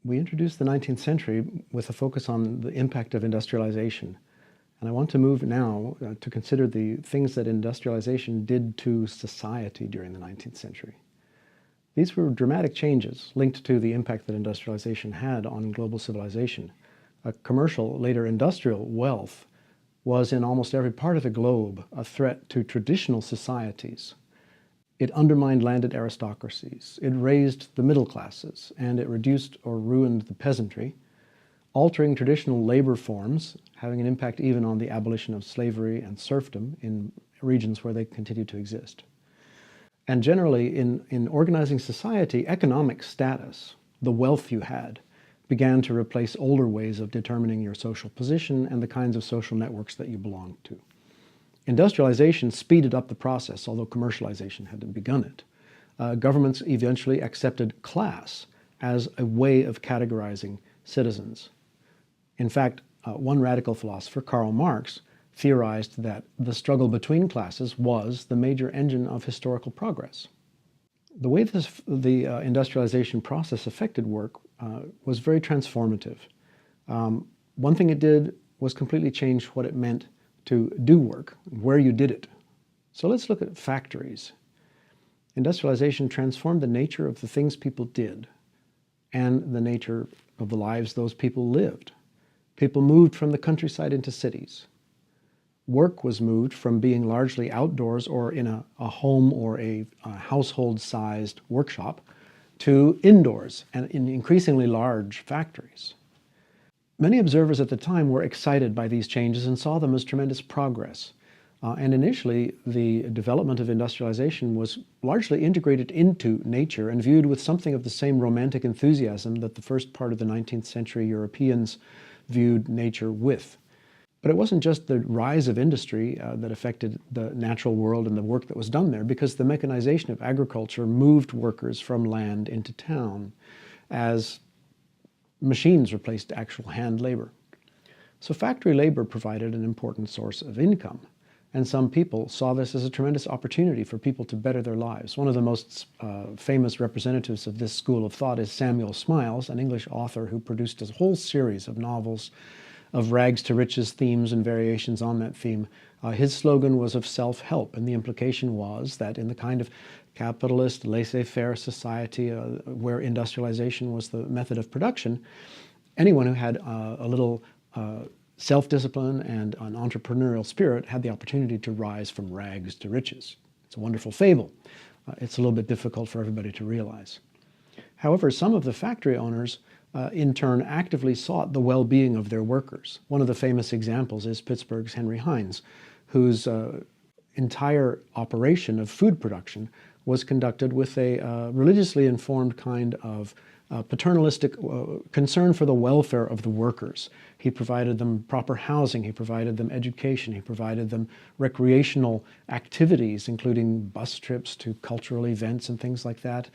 We introduced the 19th century with a focus on the impact of industrialization. And I want to move now to consider the things that industrialization did to society during the 19th century. These were dramatic changes linked to the impact that industrialization had on global civilization. Commercial, later industrial wealth was in almost every part of the globe a threat to traditional societies. It undermined landed aristocracies, it raised the middle classes, and it reduced or ruined the peasantry, altering traditional labor forms, having an impact even on the abolition of slavery and serfdom in regions where they continued to exist. And generally, in organizing society, economic status, the wealth you had, began to replace older ways of determining your social position and the kinds of social networks that you belonged to. Industrialization speeded up the process, although commercialization hadn't begun it. Governments eventually accepted class as a way of categorizing citizens. In fact, one radical philosopher, Karl Marx, theorized that the struggle between classes was the major engine of historical progress. The way the industrialization process affected work was very transformative. One thing it did was completely change what it meant to do work, where you did it. So let's look at factories. Industrialization transformed the nature of the things people did and the nature of the lives those people lived. People moved from the countryside into cities. Work was moved from being largely outdoors or in a home or a household-sized workshop to indoors and in increasingly large factories. Many observers at the time were excited by these changes and saw them as tremendous progress. And initially, the development of industrialization was largely integrated into nature and viewed with something of the same romantic enthusiasm that the first part of the 19th century Europeans viewed nature with. But it wasn't just the rise of industry that affected the natural world and the work that was done there, because the mechanization of agriculture moved workers from land into town as machines replaced actual hand labor. So factory labor provided an important source of income, and some people saw this as a tremendous opportunity for people to better their lives. One of the most famous representatives of this school of thought is Samuel Smiles, an English author who produced a whole series of novels of rags to riches themes and variations on that theme. His slogan was of self-help, and the implication was that in the kind of capitalist, laissez-faire society where industrialization was the method of production, anyone who had a little self-discipline and an entrepreneurial spirit had the opportunity to rise from rags to riches. It's a wonderful fable. It's a little bit difficult for everybody to realize. However, some of the factory owners in turn actively sought the well-being of their workers. One of the famous examples is Pittsburgh's Henry Heinz, whose entire operation of food production was conducted with a religiously informed kind of paternalistic concern for the welfare of the workers. He provided them proper housing, he provided them education, he provided them recreational activities, including bus trips to cultural events and things like that.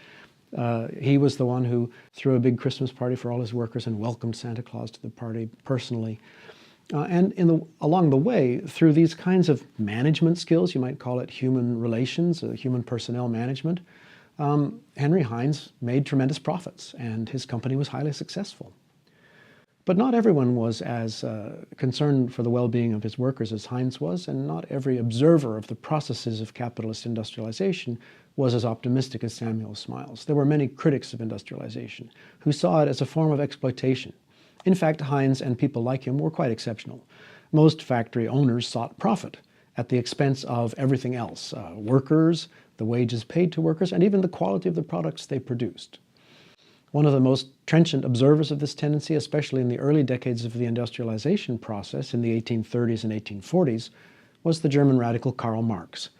He was the one who threw a big Christmas party for all his workers and welcomed Santa Claus to the party personally. And along the way, through these kinds of management skills, you might call it human relations, human personnel management, Henry Heinz made tremendous profits, and his company was highly successful. But not everyone was as concerned for the well-being of his workers as Heinz was, and not every observer of the processes of capitalist industrialization was as optimistic as Samuel Smiles. There were many critics of industrialization who saw it as a form of exploitation. In fact, Heinz and people like him were quite exceptional. Most factory owners sought profit at the expense of everything else, workers, the wages paid to workers, and even the quality of the products they produced. One of the most trenchant observers of this tendency, especially in the early decades of the industrialization process in the 1830s and 1840s, was the German radical Karl Marx.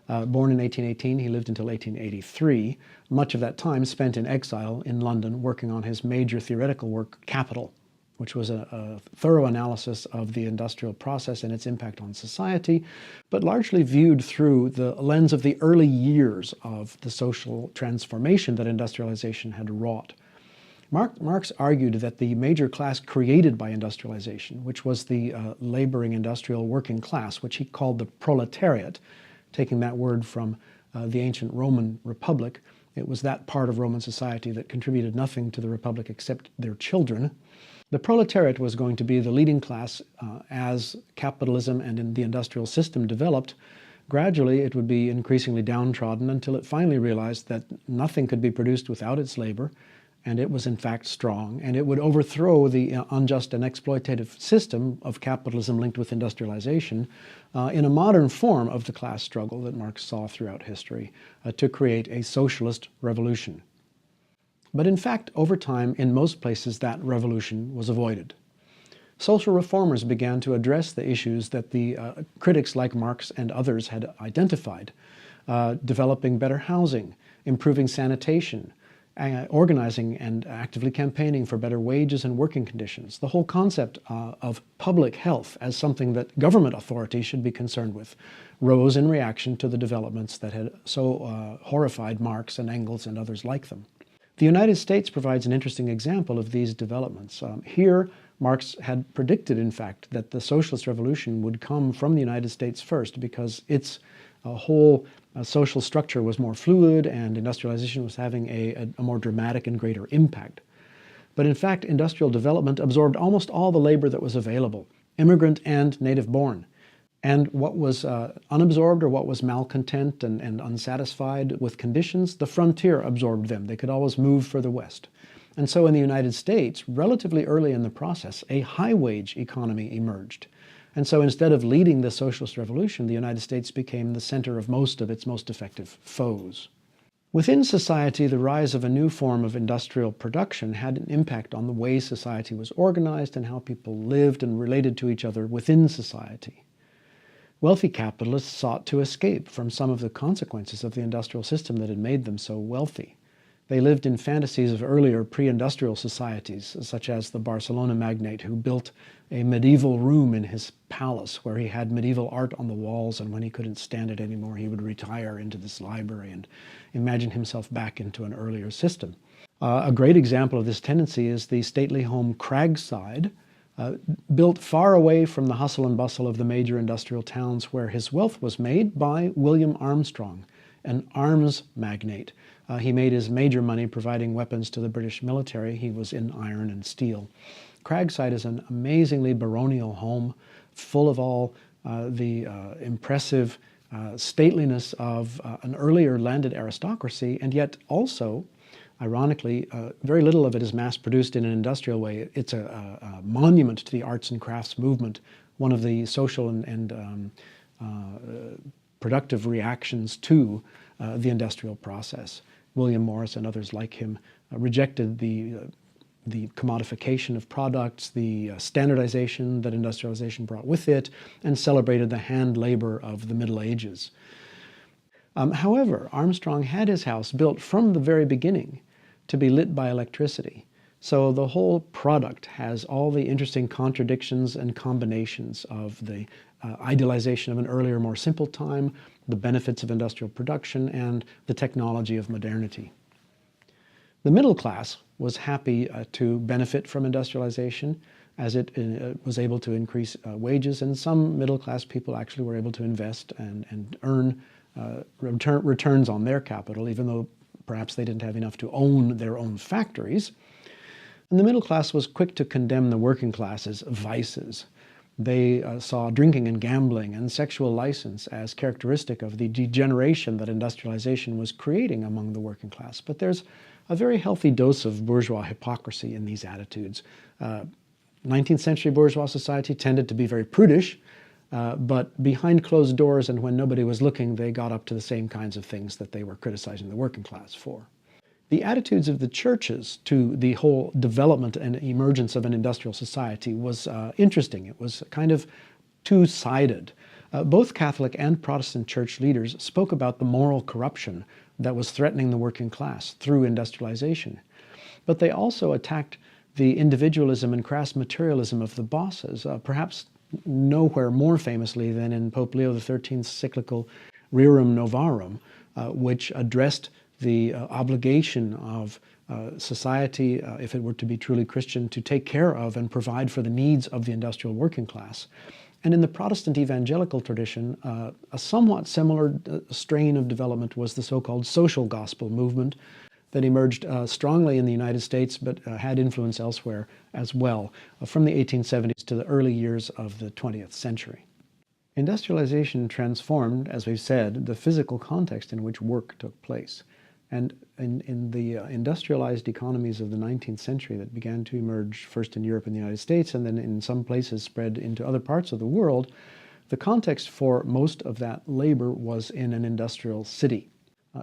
Born in 1818, he lived until 1883. Much of that time spent in exile in London working on his major theoretical work, Capital, which was a thorough analysis of the industrial process and its impact on society, but largely viewed through the lens of the early years of the social transformation that industrialization had wrought. Marx argued that the major class created by industrialization, which was the laboring industrial working class, which he called the proletariat, taking that word from the ancient Roman Republic, It was that part of Roman society that contributed nothing to the Republic except their children. The proletariat was going to be the leading class as capitalism and in the industrial system developed. Gradually, it would be increasingly downtrodden until it finally realized that nothing could be produced without its labor, and it was in fact strong, and it would overthrow the unjust and exploitative system of capitalism linked with industrialization in a modern form of the class struggle that Marx saw throughout history to create a socialist revolution. But in fact, over time, in most places, that revolution was avoided. Social reformers began to address the issues that the critics like Marx and others had identified, developing better housing, improving sanitation, organizing and actively campaigning for better wages and working conditions. The whole concept of public health as something that government authority should be concerned with rose in reaction to the developments that had so horrified Marx and Engels and others like them. The United States provides an interesting example of these developments. Here, Marx had predicted, in fact, that the socialist revolution would come from the United States first because its whole social structure was more fluid and industrialization was having a more dramatic and greater impact. But in fact, industrial development absorbed almost all the labor that was available, immigrant and native-born. And what was unabsorbed or what was malcontent and unsatisfied with conditions, the frontier absorbed them. They could always move further west. And so in the United States, relatively early in the process, a high-wage economy emerged. And so instead of leading the socialist revolution, the United States became the center of most of its most effective foes. Within society, the rise of a new form of industrial production had an impact on the way society was organized and how people lived and related to each other within society. Wealthy capitalists sought to escape from some of the consequences of the industrial system that had made them so wealthy. They lived in fantasies of earlier pre-industrial societies, such as the Barcelona magnate who built a medieval room in his palace where he had medieval art on the walls, and when he couldn't stand it anymore, he would retire into this library and imagine himself back into an earlier system. A great example of this tendency is the stately home Cragside, built far away from the hustle and bustle of the major industrial towns where his wealth was made by William Armstrong, an arms magnate. He made his major money providing weapons to the British military. He was in iron and steel. Cragside is an amazingly baronial home, full of all the impressive stateliness of an earlier landed aristocracy, and yet also, ironically, very little of it is mass-produced in an industrial way. It's a monument to the arts and crafts movement, one of the social and productive reactions to the industrial process. William Morris and others like him rejected the commodification of products, the standardization that industrialization brought with it, and celebrated the hand labor of the Middle Ages. However, Armstrong had his house built from the very beginning to be lit by electricity. So the whole product has all the interesting contradictions and combinations of the idealization of an earlier, more simple time, the benefits of industrial production, and the technology of modernity. The middle class was happy to benefit from industrialization as it was able to increase wages, and some middle class people actually were able to invest and earn returns on their capital, even though perhaps they didn't have enough to own their own factories. And the middle class was quick to condemn the working class's vices. They saw drinking and gambling and sexual license as characteristic of the degeneration that industrialization was creating among the working class. But there's a very healthy dose of bourgeois hypocrisy in these attitudes. 19th century bourgeois society tended to be very prudish, but behind closed doors and when nobody was looking, they got up to the same kinds of things that they were criticizing the working class for. The attitudes of the churches to the whole development and emergence of an industrial society was interesting. It was kind of two-sided. Both Catholic and Protestant church leaders spoke about the moral corruption that was threatening the working class through industrialization. But they also attacked the individualism and crass materialism of the bosses, perhaps nowhere more famously than in Pope Leo XIII's cyclical Rerum Novarum, which addressed the obligation of society, if it were to be truly Christian, to take care of and provide for the needs of the industrial working class. And in the Protestant evangelical tradition, a somewhat similar strain of development was the so-called social gospel movement that emerged strongly in the United States, but had influence elsewhere as well, from the 1870s to the early years of the 20th century. Industrialization transformed, as we've said, the physical context in which work took place. And in the industrialized economies of the 19th century that began to emerge first in Europe and the United States, and then in some places spread into other parts of the world, the context for most of that labor was in an industrial city.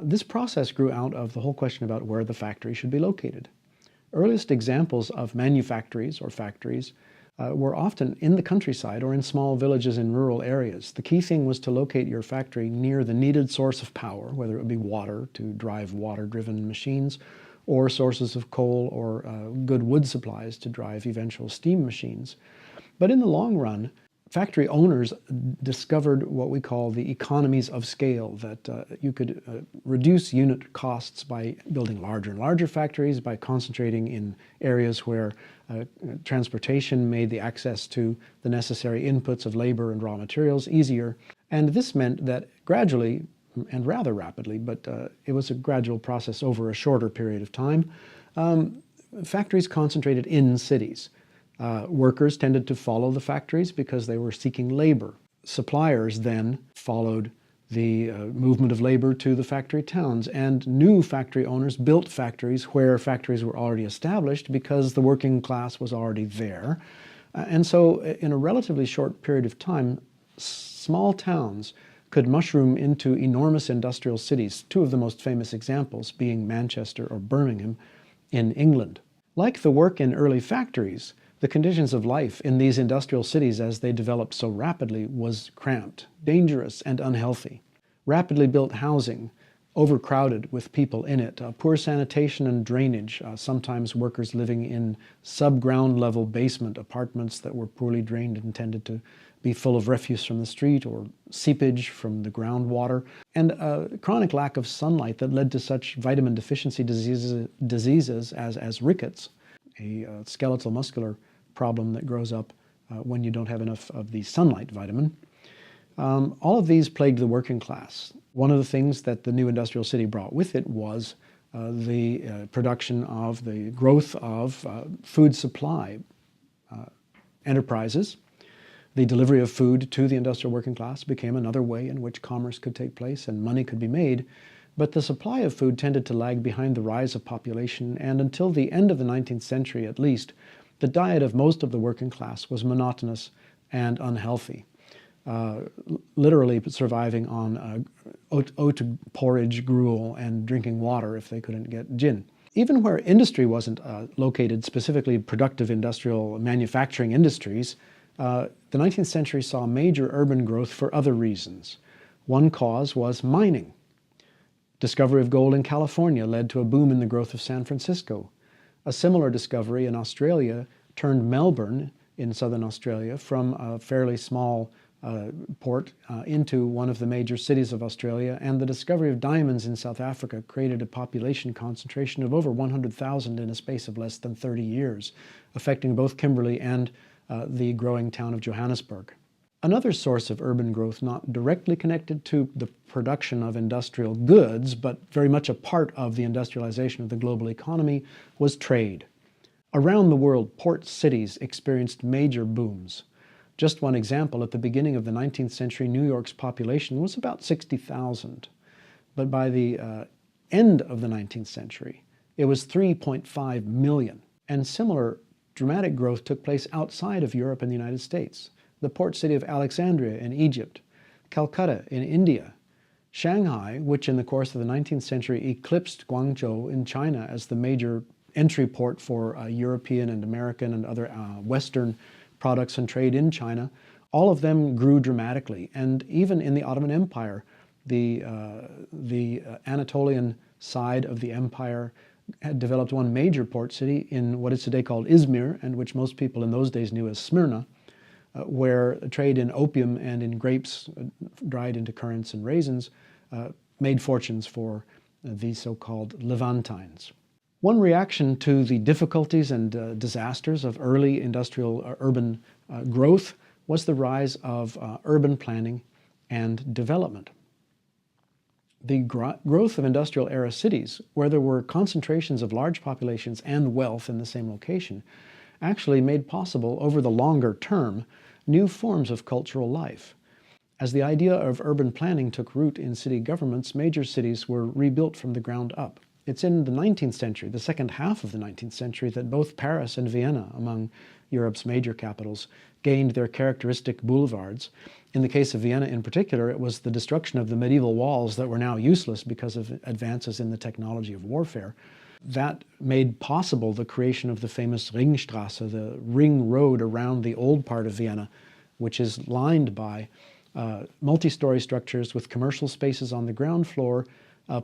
This process grew out of the whole question about where the factory should be located. Earliest examples of manufactories or factories were often in the countryside or in small villages in rural areas. The key thing was to locate your factory near the needed source of power, whether it would be water to drive water-driven machines, or sources of coal or good wood supplies to drive eventual steam machines. But in the long run, factory owners discovered what we call the economies of scale, that you could reduce unit costs by building larger and larger factories, by concentrating in areas where transportation made the access to the necessary inputs of labor and raw materials easier. And this meant that gradually, and rather rapidly, but it was a gradual process over a shorter period of time, factories concentrated in cities. Workers tended to follow the factories because they were seeking labor. Suppliers then followed the movement of labor to the factory towns, and new factory owners built factories where factories were already established because the working class was already there. And so in a relatively short period of time, small towns could mushroom into enormous industrial cities, two of the most famous examples being Manchester or Birmingham in England. Like the work in early factories, the conditions of life in these industrial cities as they developed so rapidly was cramped, dangerous, and unhealthy. Rapidly built housing, overcrowded with people in it, poor sanitation and drainage, sometimes workers living in sub-ground level basement apartments that were poorly drained and tended to be full of refuse from the street or seepage from the groundwater, and a chronic lack of sunlight that led to such vitamin deficiency diseases as rickets, a skeletal muscular problem that grows up when you don't have enough of the sunlight vitamin. All of these plagued the working class. One of the things that the new industrial city brought with it was the production of the growth of food supply enterprises. The delivery of food to the industrial working class became another way in which commerce could take place and money could be made. But the supply of food tended to lag behind the rise of population, and until the end of the 19th century at least, the diet of most of the working class was monotonous and unhealthy, literally surviving on oat porridge, gruel, and drinking water if they couldn't get gin. Even where industry wasn't located, specifically productive industrial manufacturing industries, the 19th century saw major urban growth for other reasons. One cause was mining. Discovery of gold in California led to a boom in the growth of San Francisco. A similar discovery in Australia turned Melbourne in southern Australia from a fairly small port into one of the major cities of Australia, and the discovery of diamonds in South Africa created a population concentration of over 100,000 in a space of less than 30 years, affecting both Kimberley and the growing town of Johannesburg. Another source of urban growth not directly connected to the production of industrial goods, but very much a part of the industrialization of the global economy, was trade. Around the world, port cities experienced major booms. Just one example, at the beginning of the 19th century, New York's population was about 60,000. But by the end of the 19th century, it was 3.5 million. And similar dramatic growth took place outside of Europe and the United States. The port city of Alexandria in Egypt, Calcutta in India, Shanghai, which in the course of the 19th century eclipsed Guangzhou in China as the major entry port for European and American and other Western products and trade in China, all of them grew dramatically. And even in the Ottoman Empire, the Anatolian side of the empire had developed one major port city in what is today called Izmir, and which most people in those days knew as Smyrna, where trade in opium and in grapes dried into currants and raisins made fortunes for the so-called Levantines. One reaction to the difficulties and disasters of early industrial urban growth was the rise of urban planning and development. The growth of industrial era cities, where there were concentrations of large populations and wealth in the same location, actually made possible, over the longer term, new forms of cultural life. As the idea of urban planning took root in city governments, major cities were rebuilt from the ground up. It's in the 19th century, the second half of the 19th century, that both Paris and Vienna, among Europe's major capitals, gained their characteristic boulevards. In the case of Vienna in particular, it was the destruction of the medieval walls that were now useless because of advances in the technology of warfare. That made possible the creation of the famous Ringstrasse, the ring road around the old part of Vienna, which is lined by multi-story structures with commercial spaces on the ground floor,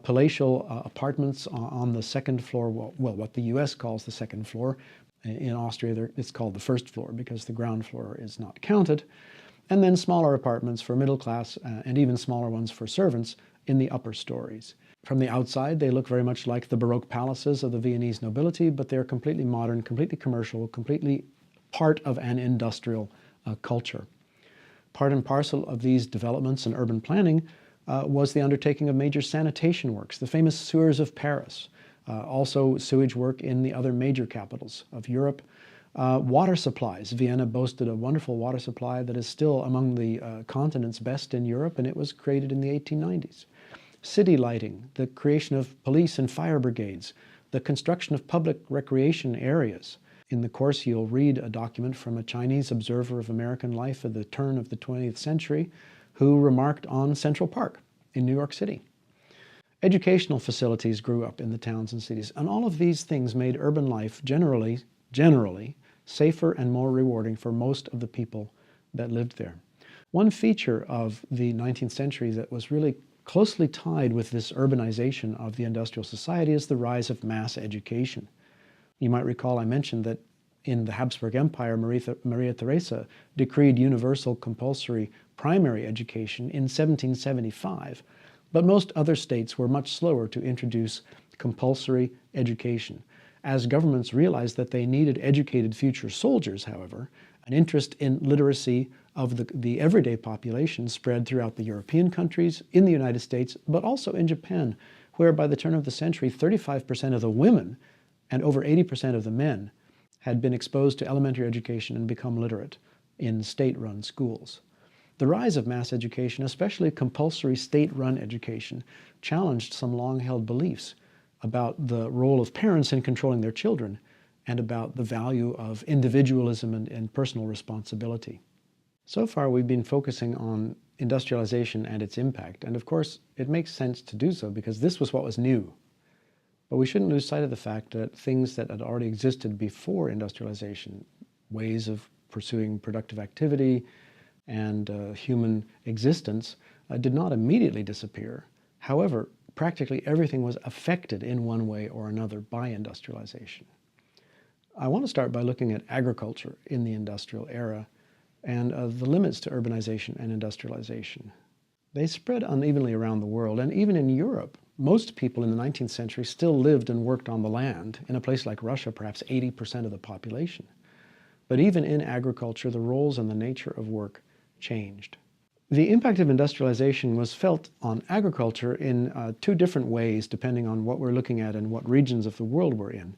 palatial apartments on the second floor, well, what the US calls the second floor. In Austria, it's called the first floor because the ground floor is not counted. And then smaller apartments for middle class and even smaller ones for servants in the upper stories. From the outside, they look very much like the Baroque palaces of the Viennese nobility, but they're completely modern, completely commercial, completely part of an industrial culture. Part and parcel of these developments and urban planning was the undertaking of major sanitation works, the famous sewers of Paris, also sewage work in the other major capitals of Europe. Water supplies. Vienna boasted a wonderful water supply that is still among the continent's best in Europe, and it was created in the 1890s. City lighting, the creation of police and fire brigades, the construction of public recreation areas. In the course, you'll read a document from a Chinese observer of American life at the turn of the 20th century who remarked on Central Park in New York City. Educational facilities grew up in the towns and cities, and all of these things made urban life generally safer and more rewarding for most of the people that lived there. One feature of the 19th century that was really closely tied with this urbanization of the industrial society is the rise of mass education. You might recall I mentioned that in the Habsburg Empire, Maria Theresa decreed universal compulsory primary education in 1775, but most other states were much slower to introduce compulsory education. As governments realized that they needed educated future soldiers, however, an interest in literacy of the everyday population spread throughout the European countries, in the United States, but also in Japan, where by the turn of the century, 35% of the women and over 80% of the men had been exposed to elementary education and become literate in state-run schools. The rise of mass education, especially compulsory state-run education, challenged some long-held beliefs about the role of parents in controlling their children and about the value of individualism and personal responsibility. So far, we've been focusing on industrialization and its impact, and of course, it makes sense to do so because this was what was new. But we shouldn't lose sight of the fact that things that had already existed before industrialization, ways of pursuing productive activity and human existence, did not immediately disappear. However, practically everything was affected in one way or another by industrialization. I want to start by looking at agriculture in the industrial era and the limits to urbanization and industrialization. They spread unevenly around the world, and even in Europe, most people in the 19th century still lived and worked on the land. In a place like Russia, perhaps 80% of the population. But even in agriculture, the roles and the nature of work changed. The impact of industrialization was felt on agriculture in two different ways, depending on what we're looking at and what regions of the world we're in.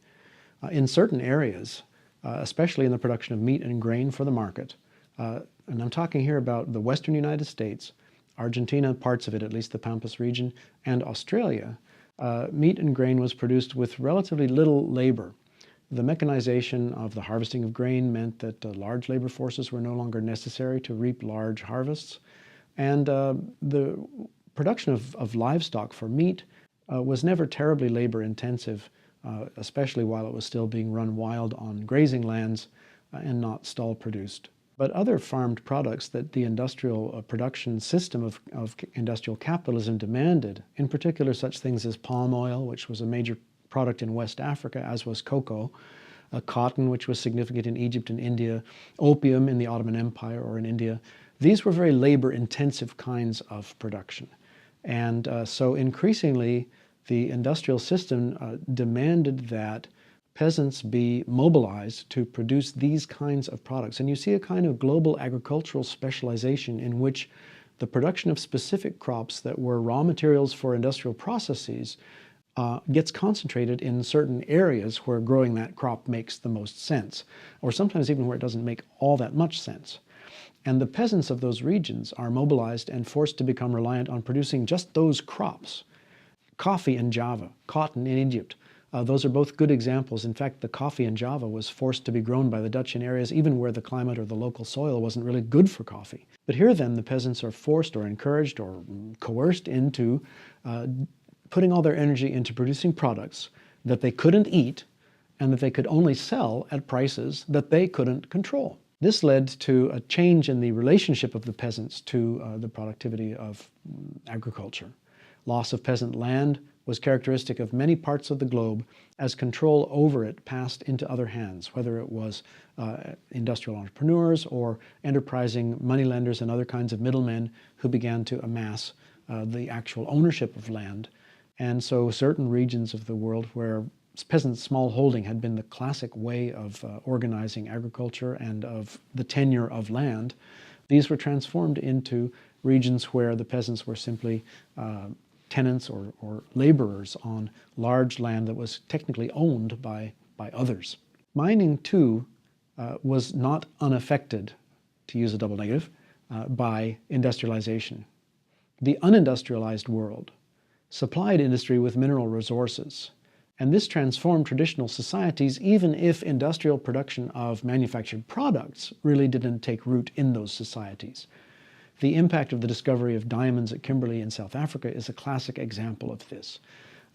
In certain areas, especially in the production of meat and grain for the market, and I'm talking here about the western United States, Argentina, parts of it, at least the Pampas region, and Australia, meat and grain was produced with relatively little labor. The mechanization of the harvesting of grain meant that large labor forces were no longer necessary to reap large harvests, and the production of livestock for meat was never terribly labor intensive, especially while it was still being run wild on grazing lands and not stall produced. But other farmed products that the industrial production system of industrial capitalism demanded, in particular such things as palm oil, which was a major product in West Africa, as was cocoa, cotton, which was significant in Egypt and India, opium in the Ottoman Empire or in India. These were very labor-intensive kinds of production. And so increasingly, the industrial system demanded that peasants be mobilized to produce these kinds of products. And you see a kind of global agricultural specialization in which the production of specific crops that were raw materials for industrial processes gets concentrated in certain areas where growing that crop makes the most sense, or sometimes even where it doesn't make all that much sense. And the peasants of those regions are mobilized and forced to become reliant on producing just those crops. Coffee in Java, cotton in Egypt. Those are both good examples. In fact, the coffee in Java was forced to be grown by the Dutch in areas even where the climate or the local soil wasn't really good for coffee. But here then, the peasants are forced or encouraged or coerced into putting all their energy into producing products that they couldn't eat and that they could only sell at prices that they couldn't control. This led to a change in the relationship of the peasants to the productivity of agriculture. Loss of peasant land was characteristic of many parts of the globe as control over it passed into other hands, whether it was industrial entrepreneurs or enterprising moneylenders and other kinds of middlemen who began to amass the actual ownership of land. And so certain regions of the world where peasant smallholding had been the classic way of organizing agriculture and of the tenure of land, these were transformed into regions where the peasants were simply tenants or laborers on large land that was technically owned by others. Mining, too, was not unaffected, to use a double negative, by industrialization. The unindustrialized world supplied industry with mineral resources, and this transformed traditional societies even if industrial production of manufactured products really didn't take root in those societies. The impact of the discovery of diamonds at Kimberley in South Africa is a classic example of this.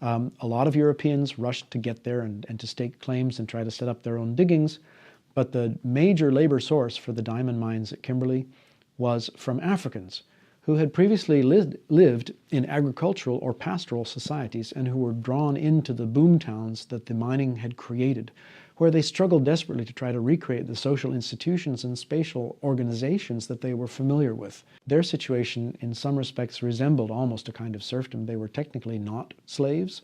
A lot of Europeans rushed to get there and to stake claims and try to set up their own diggings, but the major labor source for the diamond mines at Kimberley was from Africans who had previously lived in agricultural or pastoral societies and who were drawn into the boom towns that the mining had created, where they struggled desperately to try to recreate the social institutions and spatial organizations that they were familiar with. Their situation in some respects resembled almost a kind of serfdom. They were technically not slaves,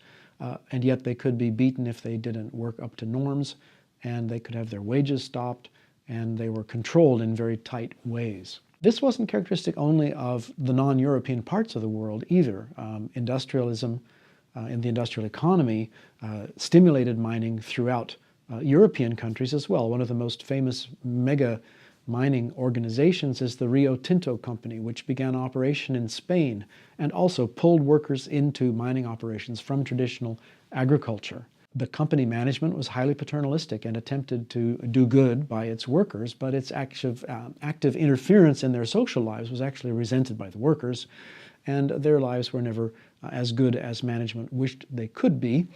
and yet they could be beaten if they didn't work up to norms, and they could have their wages stopped, and they were controlled in very tight ways. This wasn't characteristic only of the non-European parts of the world either. Industrialism in the industrial economy stimulated mining throughout European countries as well. One of the most famous mega mining organizations is the Rio Tinto Company, which began operation in Spain and also pulled workers into mining operations from traditional agriculture. The company management was highly paternalistic and attempted to do good by its workers, but its active interference in their social lives was actually resented by the workers, and their lives were never as good as management wished they could be.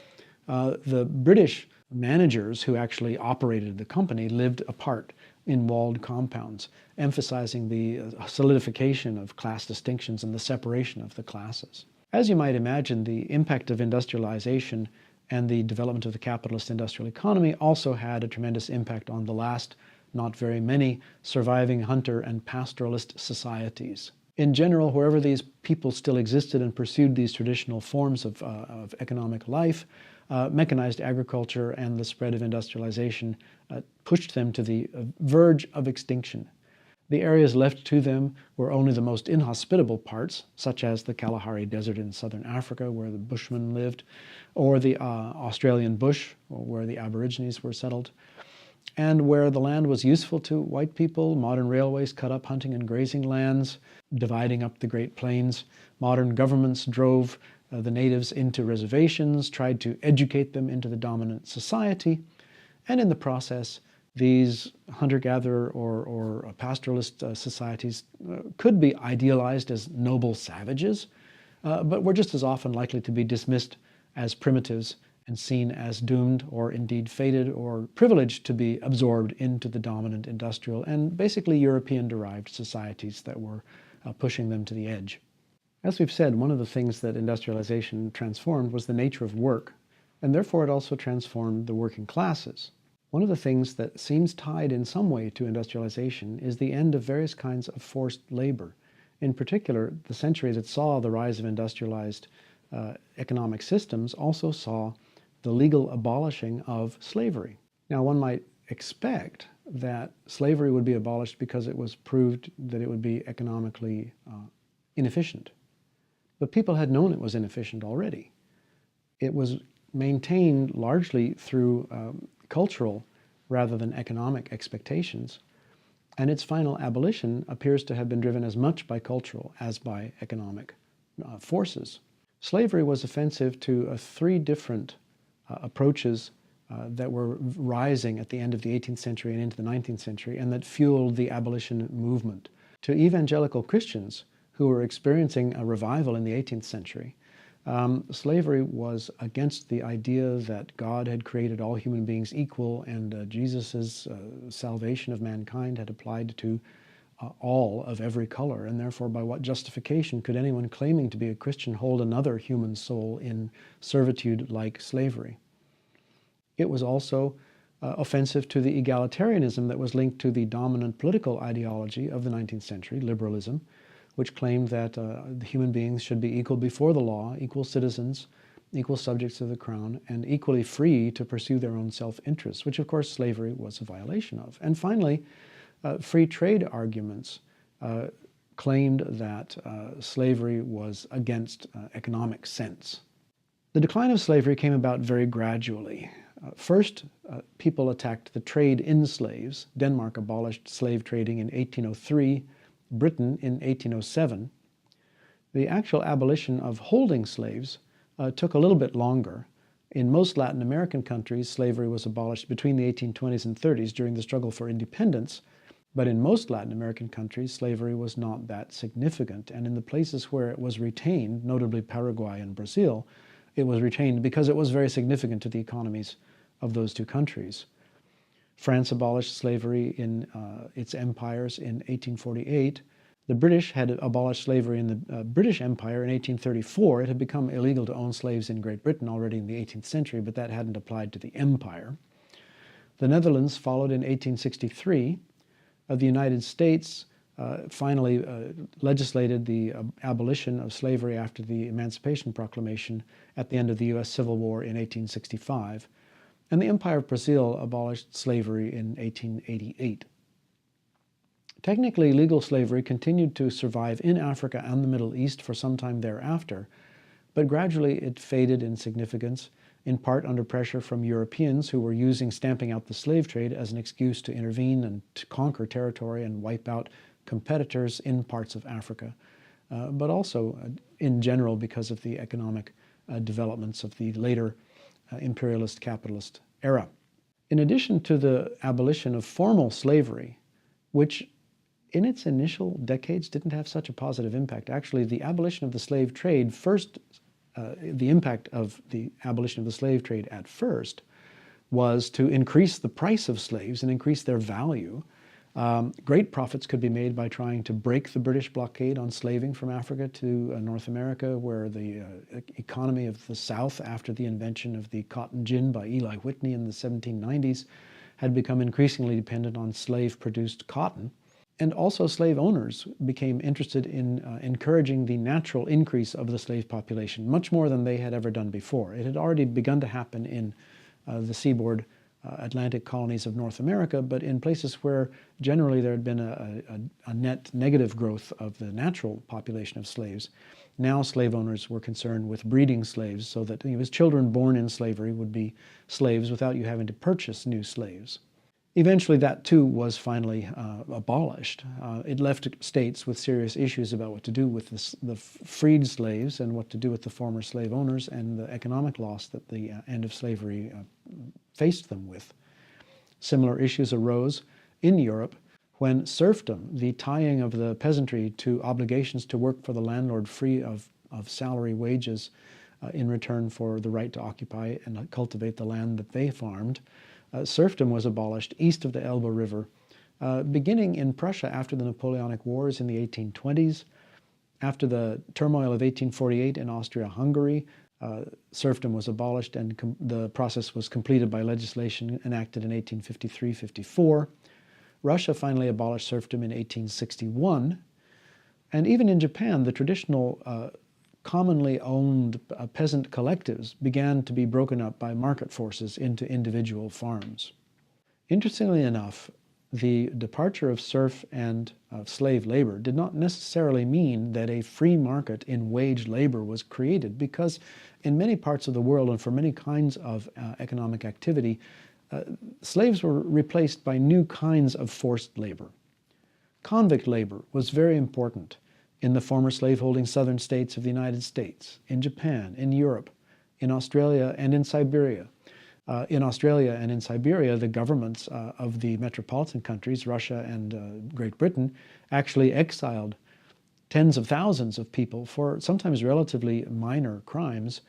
The British managers who actually operated the company lived apart in walled compounds, emphasizing the solidification of class distinctions and the separation of the classes. As you might imagine, the impact of industrialization and the development of the capitalist industrial economy also had a tremendous impact on the last, not very many, surviving hunter and pastoralist societies. In general, wherever these people still existed and pursued these traditional forms of economic life, mechanized agriculture and the spread of industrialization pushed them to the verge of extinction. The areas left to them were only the most inhospitable parts, such as the Kalahari Desert in southern Africa, where the Bushmen lived, or the Australian bush, where the Aborigines were settled. And where the land was useful to white people, modern railways cut up hunting and grazing lands, dividing up the Great Plains. Modern governments drove the natives into reservations, tried to educate them into the dominant society, and in the process, these hunter-gatherer or pastoralist societies could be idealized as noble savages, but were just as often likely to be dismissed as primitives and seen as doomed or indeed fated or privileged to be absorbed into the dominant industrial and basically European-derived societies that were pushing them to the edge. As we've said, one of the things that industrialization transformed was the nature of work, and therefore it also transformed the working classes. One of the things that seems tied in some way to industrialization is the end of various kinds of forced labor. In particular, the century that saw the rise of industrialized economic systems also saw the legal abolishing of slavery. Now, one might expect that slavery would be abolished because it was proved that it would be economically inefficient. But people had known it was inefficient already. It was maintained largely through cultural rather than economic expectations, and its final abolition appears to have been driven as much by cultural as by economic forces. Slavery was offensive to three different approaches that were rising at the end of the 18th century and into the 19th century, and that fueled the abolition movement. To evangelical Christians who were experiencing a revival in the 18th century, slavery was against the idea that God had created all human beings equal, and Jesus' salvation of mankind had applied to all of every color, and therefore by what justification could anyone claiming to be a Christian hold another human soul in servitude like slavery? It was also offensive to the egalitarianism that was linked to the dominant political ideology of the 19th century, liberalism, which claimed that the human beings should be equal before the law, equal citizens, equal subjects of the crown, and equally free to pursue their own self-interests, which of course slavery was a violation of. And finally, free trade arguments claimed that slavery was against economic sense. The decline of slavery came about very gradually. First, people attacked the trade in slaves. Denmark abolished slave trading in 1803, Britain in 1807. The actual abolition of holding slaves took a little bit longer. In most Latin American countries, slavery was abolished between the 1820s and 30s during the struggle for independence, but in most Latin American countries, slavery was not that significant, and in the places where it was retained, notably Paraguay and Brazil, it was retained because it was very significant to the economies of those two countries. France abolished slavery in its empires in 1848. The British had abolished slavery in the British Empire in 1834. It had become illegal to own slaves in Great Britain already in the 18th century, but that hadn't applied to the empire. The Netherlands followed in 1863. The United States finally legislated the abolition of slavery after the Emancipation Proclamation at the end of the U.S. Civil War in 1865. And the Empire of Brazil abolished slavery in 1888. Technically, legal slavery continued to survive in Africa and the Middle East for some time thereafter, but gradually it faded in significance, in part under pressure from Europeans who were using stamping out the slave trade as an excuse to intervene and to conquer territory and wipe out competitors in parts of Africa, but also in general because of the economic developments of the later imperialist capitalist era. In addition to the abolition of formal slavery, which in its initial decades didn't have such a positive impact. Actually, the abolition of the slave trade the impact of the abolition of the slave trade at first was to increase the price of slaves and increase their value. Great profits could be made by trying to break the British blockade on slaving from Africa to North America, where the economy of the South, after the invention of the cotton gin by Eli Whitney in the 1790s, had become increasingly dependent on slave-produced cotton. And also slave owners became interested in encouraging the natural increase of the slave population, much more than they had ever done before. It had already begun to happen in the seaboard Atlantic colonies of North America, but in places where generally there had been a net negative growth of the natural population of slaves. Now slave owners were concerned with breeding slaves so that children born in slavery would be slaves without you having to purchase new slaves. Eventually that too was finally abolished. It left states with serious issues about what to do with the freed slaves and what to do with the former slave owners and the economic loss that the end of slavery faced them with. Similar issues arose in Europe when serfdom, the tying of the peasantry to obligations to work for the landlord free of salary wages in return for the right to occupy and cultivate the land that they farmed, serfdom was abolished east of the Elbe River, beginning in Prussia after the Napoleonic Wars in the 1820s. After the turmoil of 1848 in Austria-Hungary, serfdom was abolished and the process was completed by legislation enacted in 1853-54. Russia finally abolished serfdom in 1861. And even in Japan, the traditional commonly owned peasant collectives began to be broken up by market forces into individual farms. Interestingly enough, the departure of serf and slave labor did not necessarily mean that a free market in wage labor was created, because in many parts of the world and for many kinds of economic activity, slaves were replaced by new kinds of forced labor. Convict labor was very important in the former slaveholding southern states of the United States, in Japan, in Europe, in Australia, and in Siberia. In Australia and in Siberia, the governments of the metropolitan countries, Russia and Great Britain, actually exiled tens of thousands of people for sometimes relatively minor crimes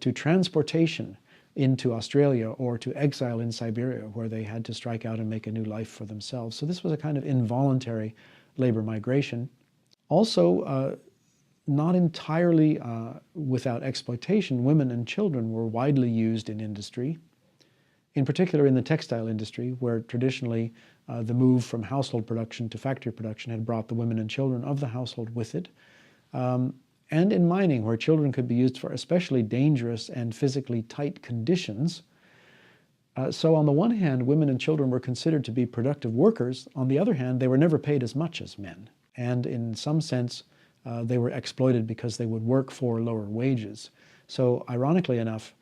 to transportation into Australia or to exile in Siberia, where they had to strike out and make a new life for themselves. So this was a kind of involuntary labor migration. Also, not entirely without exploitation, women and children were widely used in industry, in particular in the textile industry, where traditionally the move from household production to factory production had brought the women and children of the household with it. And in mining, where children could be used for especially dangerous and physically tight conditions. So on the one hand, women and children were considered to be productive workers. On the other hand, they were never paid as much as men. And in some sense, they were exploited because they would work for lower wages. So ironically enough,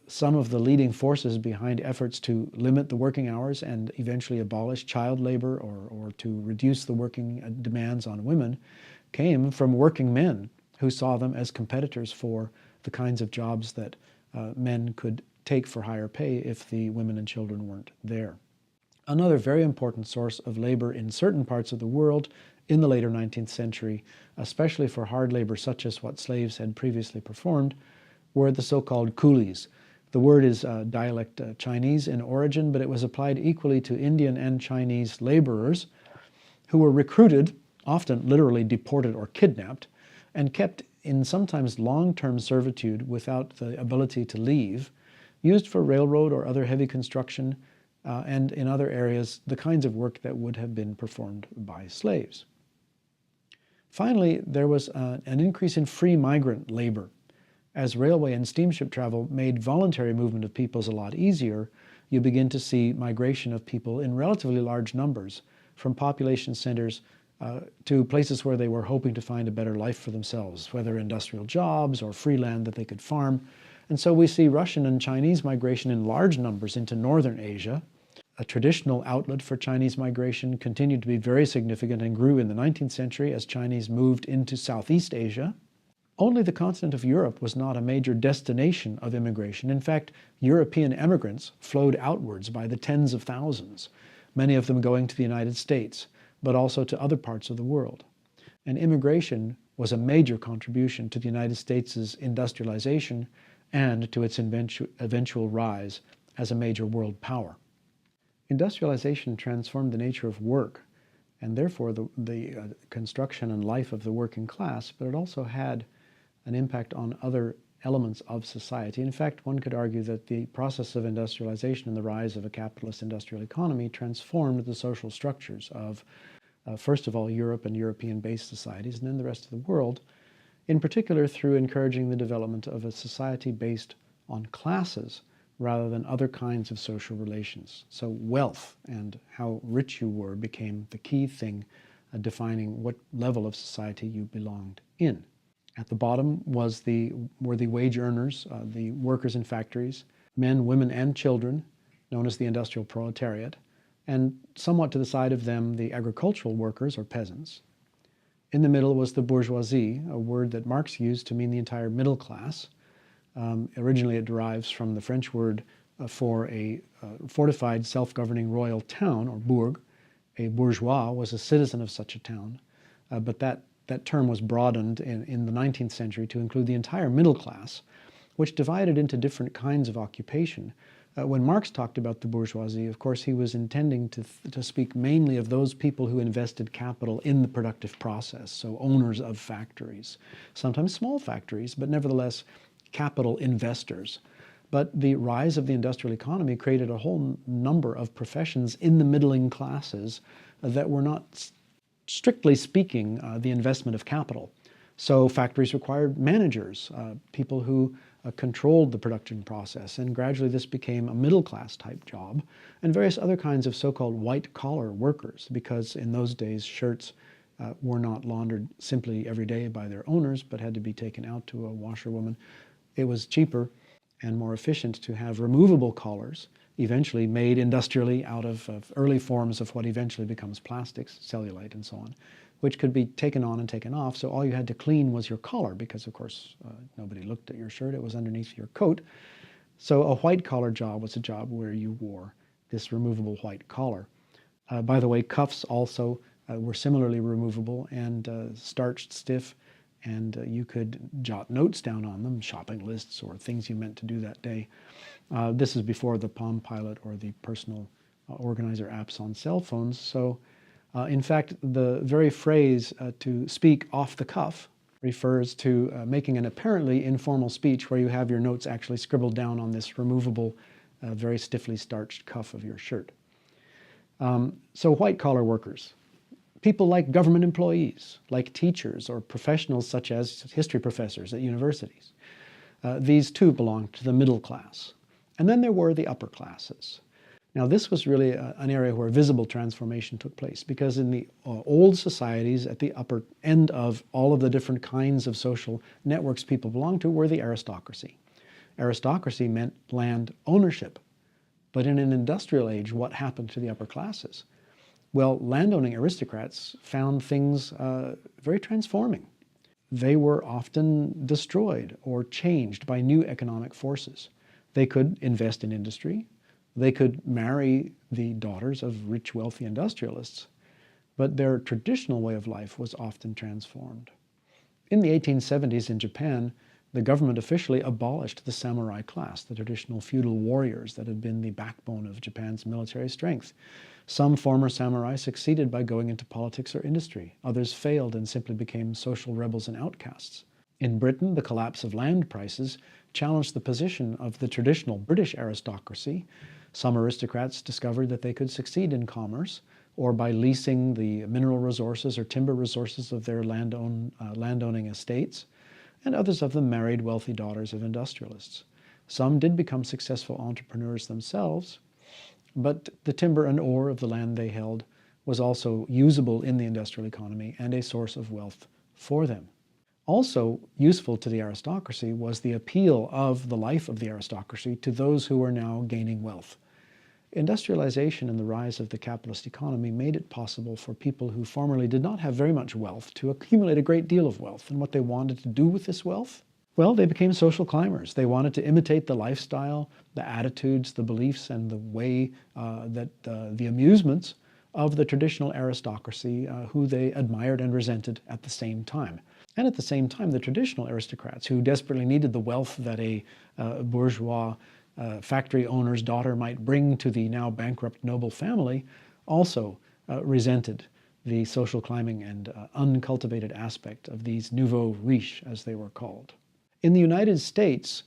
some of the leading forces behind efforts to limit the working hours and eventually abolish child labor or to reduce the working demands on women came from working men who saw them as competitors for the kinds of jobs that men could take for higher pay if the women and children weren't there. Another very important source of labor in certain parts of the world in the later 19th century, especially for hard labor such as what slaves had previously performed, were the so-called coolies. The word is dialect Chinese in origin, but it was applied equally to Indian and Chinese laborers who were recruited, often literally deported or kidnapped, and kept in sometimes long-term servitude without the ability to leave, used for railroad or other heavy construction, and in other areas, the kinds of work that would have been performed by slaves. Finally, there was an increase in free migrant labor. As railway and steamship travel made voluntary movement of peoples a lot easier, you begin to see migration of people in relatively large numbers from population centers to places where they were hoping to find a better life for themselves, whether industrial jobs or free land that they could farm. And so we see Russian and Chinese migration in large numbers into northern Asia. A traditional outlet for Chinese migration continued to be very significant and grew in the 19th century as Chinese moved into Southeast Asia. Only the continent of Europe was not a major destination of immigration. In fact, European emigrants flowed outwards by the tens of thousands, many of them going to the United States, but also to other parts of the world. And immigration was a major contribution to the United States' industrialization and to its eventual rise as a major world power. Industrialization transformed the nature of work, and therefore the construction and life of the working class, but it also had an impact on other elements of society. In fact, one could argue that the process of industrialization and the rise of a capitalist industrial economy transformed the social structures of, first of all, Europe and European-based societies, and then the rest of the world, in particular through encouraging the development of a society based on classes rather than other kinds of social relations. So wealth and how rich you were became the key thing defining what level of society you belonged in. At the bottom were the wage earners, the workers in factories, men, women, and children, known as the industrial proletariat, and somewhat to the side of them, the agricultural workers or peasants. In the middle was the bourgeoisie, a word that Marx used to mean the entire middle class. Originally it derives from the French word for a fortified self-governing royal town, or bourg. A bourgeois was a citizen of such a town, but that term was broadened in the 19th century to include the entire middle class, which divided into different kinds of occupation. When Marx talked about the bourgeoisie, of course, he was intending to speak mainly of those people who invested capital in the productive process, so owners of factories, sometimes small factories, but nevertheless capital investors. But the rise of the industrial economy created a whole number of professions in the middling classes that were not strictly speaking, the investment of capital, So factories required managers, people who controlled the production process, and gradually this became a middle-class type job, and various other kinds of so-called white-collar workers, because in those days shirts were not laundered simply every day by their owners, but had to be taken out to a washerwoman. It was cheaper and more efficient to have removable collars, eventually made industrially out of early forms of what eventually becomes plastics, cellulite and so on, which could be taken on and taken off. So all you had to clean was your collar, because of course nobody looked at your shirt, it was underneath your coat. So a white collar job was a job where you wore this removable white collar. By the way, cuffs also were similarly removable and starched stiff, and you could jot notes down on them, shopping lists or things you meant to do that day. This is before the Palm Pilot or the personal organizer apps on cell phones. So in fact, the very phrase to speak off the cuff refers to making an apparently informal speech where you have your notes actually scribbled down on this removable, very stiffly starched cuff of your shirt. So white-collar workers, people like government employees, like teachers or professionals such as history professors at universities. These too belonged to the middle class. And then there were the upper classes. Now this was really an area where visible transformation took place, because in the old societies at the upper end of all of the different kinds of social networks people belonged to were the aristocracy. Aristocracy meant land ownership. But in an industrial age, what happened to the upper classes? Well, landowning aristocrats found things very transforming. They were often destroyed or changed by new economic forces. They could invest in industry. They could marry the daughters of rich, wealthy industrialists. But their traditional way of life was often transformed. In the 1870s in Japan, the government officially abolished the samurai class, the traditional feudal warriors that had been the backbone of Japan's military strength. Some former samurai succeeded by going into politics or industry. Others failed and simply became social rebels and outcasts. In Britain, the collapse of land prices challenged the position of the traditional British aristocracy. Some aristocrats discovered that they could succeed in commerce or by leasing the mineral resources or timber resources of their landowning estates, and others of them married wealthy daughters of industrialists. Some did become successful entrepreneurs themselves, but the timber and ore of the land they held was also usable in the industrial economy and a source of wealth for them. Also useful to the aristocracy was the appeal of the life of the aristocracy to those who were now gaining wealth. Industrialization and the rise of the capitalist economy made it possible for people who formerly did not have very much wealth to accumulate a great deal of wealth. And what they wanted to do with this wealth? Well, they became social climbers. They wanted to imitate the lifestyle, the attitudes, the beliefs, and the way the amusements of the traditional aristocracy who they admired and resented at the same time. And at the same time, the traditional aristocrats who desperately needed the wealth that a bourgeois factory owner's daughter might bring to the now bankrupt noble family also resented the social climbing and uncultivated aspect of these nouveaux riches, as they were called. In the United States,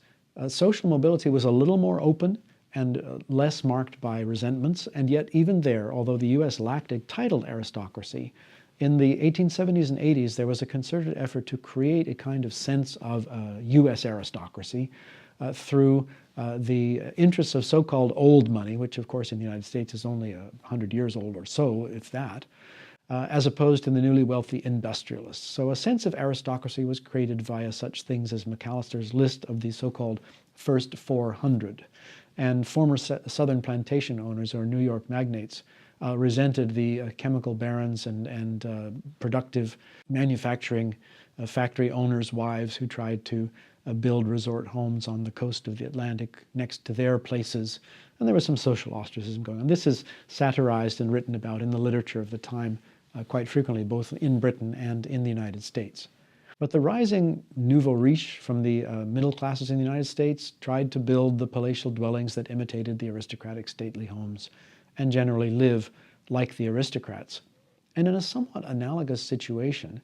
social mobility was a little more open and less marked by resentments, and yet even there, although the U.S. lacked a titled aristocracy, in the 1870s and 80s, there was a concerted effort to create a kind of sense of U.S. aristocracy through the interests of so-called old money, which of course in the United States is only 100 years old or so, if that, as opposed to the newly wealthy industrialists. So a sense of aristocracy was created via such things as Macalister's list of the so-called first 400. And former Southern plantation owners or New York magnates resented the chemical barons and productive manufacturing factory owners' wives who tried to build resort homes on the coast of the Atlantic next to their places. And there was some social ostracism going on. This is satirized and written about in the literature of the time quite frequently, both in Britain and in the United States. But the rising nouveau riche from the middle classes in the United States tried to build the palatial dwellings that imitated the aristocratic stately homes and generally live like the aristocrats. And in a somewhat analogous situation,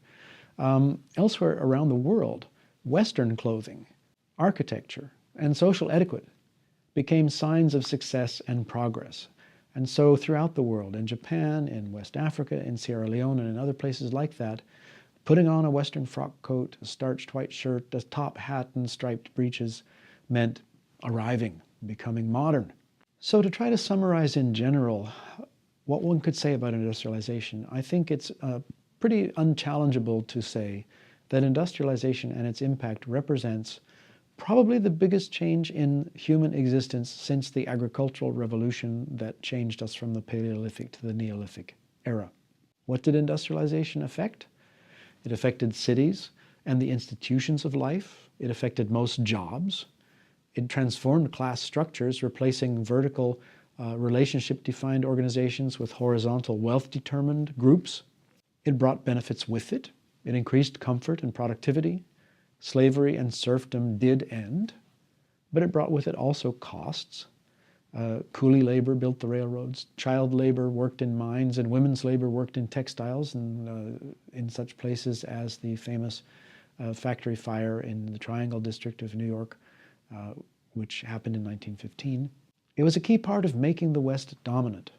elsewhere around the world, Western clothing, architecture, and social etiquette became signs of success and progress. And so throughout the world, in Japan, in West Africa, in Sierra Leone, and in other places like that, Putting on a Western frock coat, a starched white shirt, a top hat, and striped breeches meant arriving, becoming modern. So to try to summarize in general what one could say about industrialization, I think it's pretty unchallengeable to say that industrialization and its impact represents probably the biggest change in human existence since the agricultural revolution that changed us from the Paleolithic to the Neolithic era. What did industrialization affect? It affected cities and the institutions of life. It affected most jobs. It transformed class structures, replacing vertical relationship-defined organizations with horizontal wealth-determined groups. It brought benefits with it. It increased comfort and productivity. Slavery and serfdom did end, but it brought with it also costs. Coolie labor built the railroads, child labor worked in mines, and women's labor worked in textiles and in such places as the famous factory fire in the Triangle District of New York, which happened in 1915. It was a key part of making the West dominant,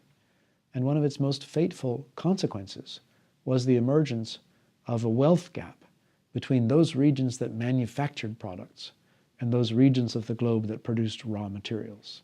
and one of its most fateful consequences was the emergence of a wealth gap between those regions that manufactured products and those regions of the globe that produced raw materials.